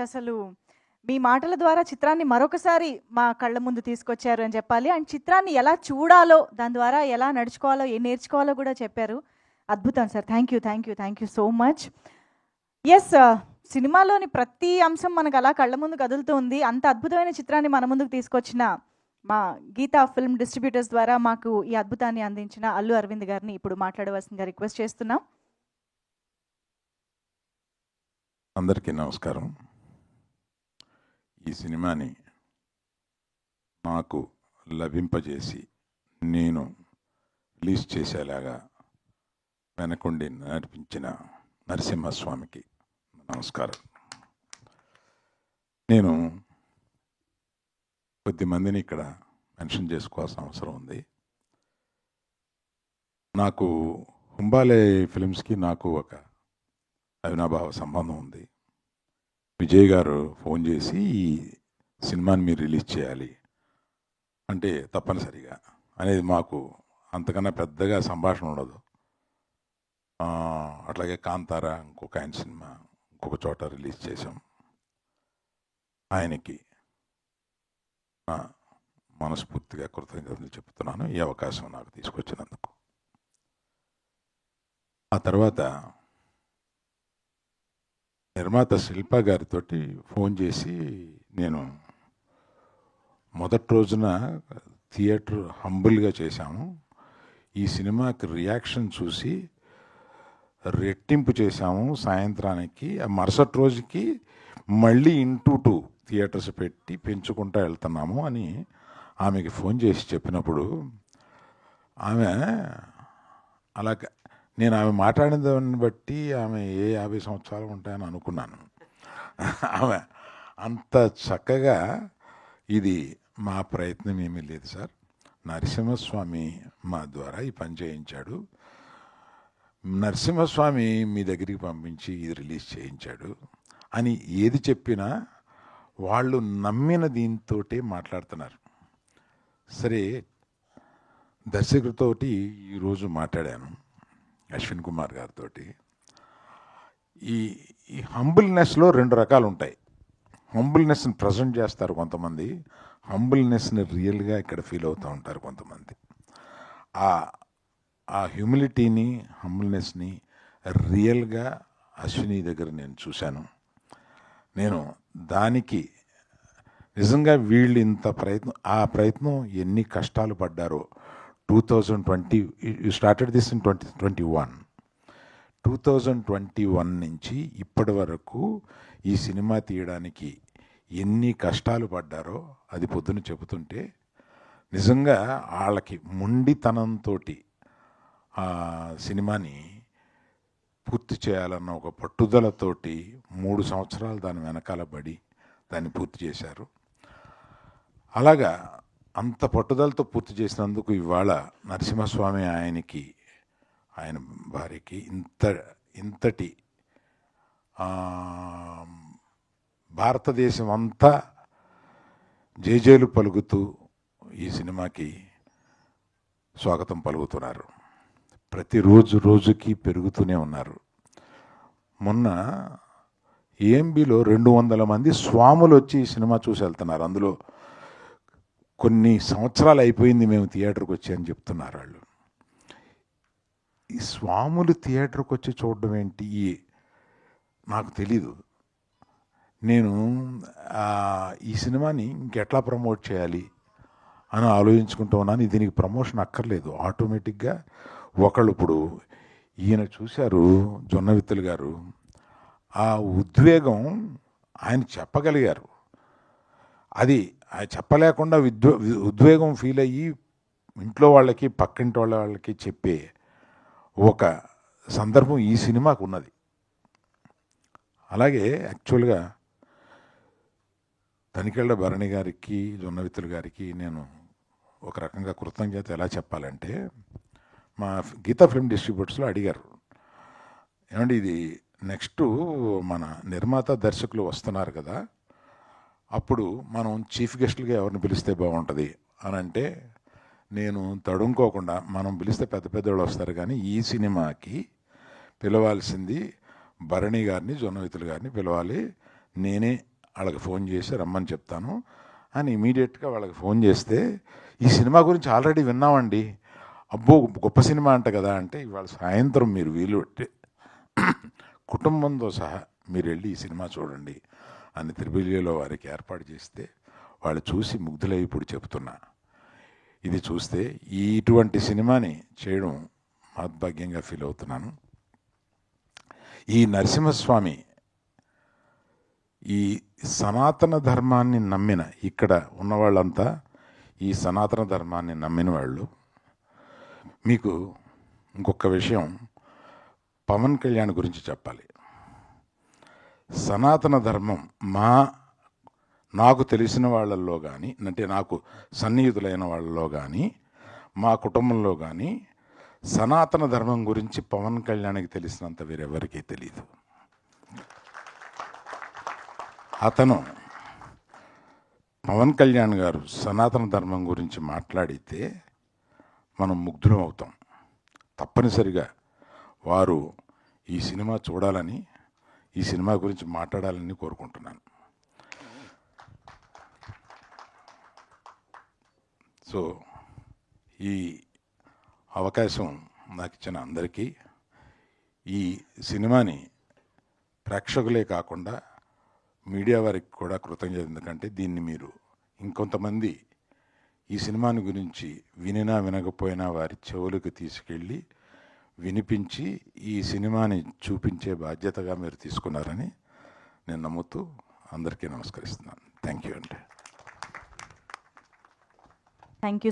అసలు మీ మాటల ద్వారా చిత్రాన్ని మరొకసారి మా కళ్ళ ముందు తీసుకొచ్చారు అని చెప్పాలి. అండ్ చిత్రాన్ని ఎలా చూడాలో, దాని ద్వారా ఎలా నడుచుకోవాలో, ఏం నేర్చుకోవాలో కూడా చెప్పారు. అద్భుతం sir. Thank you so much. Yes, సినిమాలోని ప్రతి అంశం మనకు అలా కళ్ళ ముందు కదులుతూ ఉంది. అంత అద్భుతమైన చిత్రాన్ని మన ముందుకు తీసుకొచ్చిన మా గీతా ఫిల్మ్ డిస్ట్రిబ్యూటర్స్ ద్వారా మాకు ఈ అద్భుతాన్ని అందించిన అల్లు అరవింద్ గారిని ఇప్పుడు మాట్లాడవలసిందిగా రిక్వెస్ట్ చేస్తున్నాం. అందరికీ నమస్కారం. ఈ సినిమాని నాకు లభింపజేసి నేను రిలీజ్ చేసేలాగా వెనకుండి నడిపించిన నరసింహస్వామికి నమస్కారం. నేను కొద్దిమందిని ఇక్కడ మెన్షన్ చేసుకోవాల్సిన అవసరం ఉంది. నాకు హుంబాలే ఫిలిమ్స్కి నాకు ఒక అవినాభావ సంబంధం ఉంది. విజయ్ గారు ఫోన్ చేసి ఈ సినిమాని మీరు రిలీజ్ చేయాలి అంటే తప్పనిసరిగా అనేది మాకు అంతకన్నా పెద్దగా సంభాషణ ఉండదు. అట్లాగే కాంతార ఇంకొక ఆయన సినిమా ఇంకొక చోట రిలీజ్ చేశాం. ఆయనకి నా మనస్ఫూర్తిగా కృతజ్ఞతలు చెప్తున్నాను ఈ అవకాశం నాకు తీసుకొచ్చినందుకు. ఆ తర్వాత నిర్మాత శిల్ప గారితో ఫోన్ చేసి నేను మొదటి రోజున థియేటర్ హంబుల్గా చేశాము. ఈ సినిమాకి రియాక్షన్ చూసి రెట్టింపు చేశాము. సాయంత్రానికి మరుసటి రోజుకి మళ్ళీ 2 థియేటర్స్ పెట్టి పెంచుకుంటూ వెళ్తున్నాము అని ఆమెకి ఫోన్ చేసి చెప్పినప్పుడు ఆమె అలాగే నేను ఆమె మాట్లాడిన దాన్ని బట్టి ఆమె ఏ 50 సంవత్సరాలు ఉంటాయని అనుకున్నాను. ఆమె అంత చక్కగా ఇది మా ప్రయత్నం ఏమీ లేదు సార్, నరసింహస్వామి మా ద్వారా ఈ పని చేయించాడు, నరసింహస్వామి మీ దగ్గరికి పంపించి ఇది రిలీజ్ చేయించాడు అని ఏది చెప్పినా వాళ్ళు నమ్మిన దీంతో మాట్లాడుతున్నారు. సరే, దర్శకుడితోటి ఈరోజు మాట్లాడాను అశ్విన్ కుమార్ గారితో. ఈ హంబుల్నెస్లో 2 రకాలు ఉంటాయి. హంబుల్నెస్ని ప్రజెంట్ చేస్తారు కొంతమంది, హంబుల్నెస్ని రియల్గా ఇక్కడ ఫీల్ అవుతూ ఉంటారు కొంతమంది. ఆ హ్యూమిలిటీని, హంబుల్నెస్ని రియల్గా అశ్విని దగ్గర నేను చూశాను. నేను దానికి నిజంగా వీళ్ళు ఇంత ఆ ప్రయత్నం ఎన్ని కష్టాలు పడ్డారో. 2020 స్టార్టెడ్ దిస్ ఇన్ 2021. 2021 నుంచి ఇప్పటి వరకు ఈ సినిమా తీయడానికి ఎన్ని కష్టాలు పడ్డారో అది పొద్దున చెబుతుంటే నిజంగా వాళ్ళకి మొండితనంతో ఆ సినిమాని పూర్తి చేయాలన్న ఒక పట్టుదలతోటి 3 సంవత్సరాలు దాని వెనకాల పడి దాన్ని పూర్తి చేశారు. అలాగా అంత పట్టుదలతో పూర్తి చేసినందుకు ఇవాళ నరసింహస్వామి ఆయన భార్యకి ఇంతటి భారతదేశం అంతా జేజేలు పలుకుతూ ఈ సినిమాకి స్వాగతం పలుకుతున్నారు. ప్రతిరోజు రోజుకి పెరుగుతూనే ఉన్నారు. మొన్న ఏఎంబిలో 200 మంది స్వాములు వచ్చి ఈ సినిమా చూసి వెళ్తున్నారు. అందులో కొన్ని సంవత్సరాలు అయిపోయింది మేము థియేటర్కి వచ్చి అని చెప్తున్నారు వాళ్ళు. ఈ స్వాములు థియేటర్కి వచ్చి చూడడం ఏంటి నాకు తెలీదు. నేను ఈ సినిమాని ఇంకెట్లా ప్రమోట్ చేయాలి అని ఆలోచించుకుంటూ ఉన్నాను. దీనికి ప్రమోషన్ అక్కర్లేదు, ఆటోమేటిక్గా ఒకళ్ళు ఇప్పుడు ఈయన చూశారు జొన్నవిత్తులు గారు, ఆ ఉద్వేగం ఆయన చెప్పగలిగారు. అది చెప్పలేకుండా ఉద్వేగం ఫీల్ అయ్యి ఇంట్లో వాళ్ళకి పక్కింటి వాళ్ళకి చెప్పే ఒక సందర్భం ఈ సినిమాకు ఉన్నది. అలాగే యాక్చువల్గా తనికెళ్ళ భరణి గారికి, జొన్నవిత్తులు గారికి నేను ఒక రకంగా కృతజ్ఞత ఎలా చెప్పాలంటే, మా గీతా ఫిల్మ్ డిస్ట్రిబ్యూటర్స్లో అడిగారు, ఏమండి ఇది నెక్స్ట్ మన నిర్మాత దర్శకులు వస్తున్నారు కదా, అప్పుడు మనం చీఫ్ గెస్ట్లుగా ఎవరిని పిలిస్తే బాగుంటుంది అని అంటే, నేను తడుముకోకుండా మనం పిలిస్తే పెద్ద పెద్దవాళ్ళు వస్తారు కానీ ఈ సినిమాకి పిలవాల్సింది భరణి గారిని, జొన్నవిత్తులు గారిని పిలవాలి, నేనే వాళ్ళకి ఫోన్ చేసి రమ్మని చెప్తాను అని ఇమీడియట్గా వాళ్ళకి ఫోన్ చేస్తే, ఈ సినిమా గురించి ఆల్రెడీ విన్నామండి, అబ్బో గొప్ప సినిమా అంట కదా అంటే, ఇవాళ సాయంత్రం మీరు వీలు పెట్టి కుటుంబంతో సహా మీరు వెళ్ళి ఈ సినిమా చూడండి అని త్రిబులిలో వారికి ఏర్పాటు చేస్తే వాళ్ళు చూసి ముగ్ధులై ఇప్పుడు చెప్తున్నా. ఇది చూస్తే ఇటువంటి సినిమాని చేయడం మహద్భాగ్యంగా ఫీల్ అవుతున్నాను. ఈ నరసింహస్వామి ఈ సనాతన ధర్మాన్ని నమ్మిన, ఇక్కడ ఉన్నవాళ్ళంతా ఈ సనాతన ధర్మాన్ని నమ్మిన వాళ్ళు. మీకు ఇంకొక విషయం పవన్ కళ్యాణ్ గురించి చెప్పాలి. సనాతన ధర్మం నాకు తెలిసిన వాళ్ళల్లో కానీ, అంటే నాకు సన్నిహితులైన వాళ్ళలో కానీ, మా కుటుంబంలో కానీ సనాతన ధర్మం గురించి పవన్ కళ్యాణ్కి తెలిసినంత వేరెవరికీ తెలియదు. అతను పవన్ కళ్యాణ్ గారు సనాతన ధర్మం గురించి మాట్లాడితే మనం ముగ్ధులం అవుతాం. తప్పనిసరిగా వారు ఈ సినిమా చూడాలని, ఈ సినిమా గురించి మాట్లాడాలని కోరుకుంటున్నాను. సో ఈ అవకాశం నాకు ఇచ్చిన అందరికీ, ఈ సినిమాని ప్రేక్షకులే కాకుండా మీడియా వారికి కూడా కృతజ్ఞత. ఎందుకంటే దీన్ని మీరు ఇంకొంతమంది ఈ సినిమాని గురించి వినినా వినకపోయినా వారి చెవులకు తీసుకెళ్ళి వినిపించి ఈ సినిమాని చూపించే బాధ్యతగా మీరు తీసుకున్నారని నేను నమ్ముతూ అందరికీ నమస్కరిస్తున్నాను. థ్యాంక్ యూ అండి. Thank you sir.